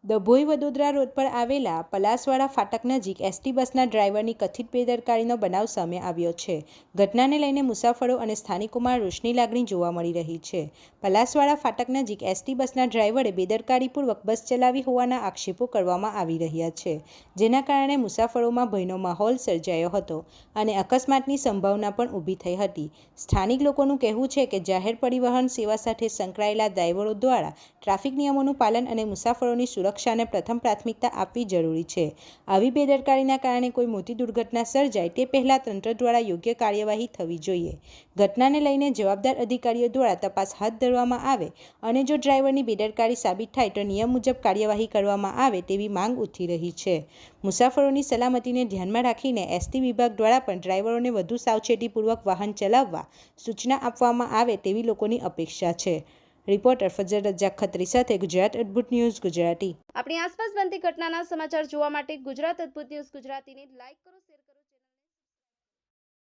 Dabhoi Vadodara road પર આવેલા પલાસવાડા ફાટક નજીક એસટી બસના ડ્રાઈવરની કથિત બેદરકારીનો બનાવ સામે આવ્યો છે. ઘટનાને લઈને મુસાફરો અને સ્થાનિકોમાં રોષની લાગણી જોવા મળી રહી છે. પલાસવાડા ફાટક નજીક એસટી બસના ડ્રાઈવરે બેદરકારીપૂર્વક બસ ચલાવી હોવાના આક્ષેપો કરવામાં આવી રહ્યા છે, જેના કારણે મુસાફરોમાં ભયનો માહોલ સર્જાયો હતો અને અકસ્માતની સંભાવના પણ ઊભી થઈ હતી. સ્થાનિક લોકોનું કહેવું છે કે જાહેર પરિવહન સેવા સાથે સંકળાયેલા ડ્રાઈવરો દ્વારા ટ્રાફિક નિયમોનું પાલન અને મુસાફરોની સુરક્ષાને પ્રથમ પ્રાથમિકતા આપવી જરૂરી છે. આવી બેદરકારીના કારણે કોઈ મોટી દુર્ઘટના સર્જાય તે પહેલાં તંત્ર દ્વારા યોગ્ય કાર્યવાહી થવી જોઈએ. ઘટનાને લઈને જવાબદાર અધિકારીઓ દ્વારા તપાસ હાથ ધરવામાં આવે અને જો ડ્રાઈવરની બેદરકારી સાબિત થાય તો નિયમ મુજબ કાર્યવાહી કરવામાં આવે તેવી માંગ ઉઠી રહી છે. મુસાફરોની સલામતીને ધ્યાનમાં રાખીને એસટી વિભાગ દ્વારા પણ ડ્રાઈવરોને વધુ સાવચેતીપૂર્વક વાહન ચલાવવા સૂચના આપવામાં આવે તેવી લોકોની અપેક્ષા છે. રિપોર્ટર ફજર રજાક ખત્રી સાથે ગુજરાત અદ્ભુત ન્યૂઝ ગુજરાતી. આપણી આસપાસ બનતી ઘટનાના સમાચાર જોવા માટે ગુજરાત અદ્ભુત ન્યૂઝ ગુજરાતીને લાઈક કરો, શેર કરો.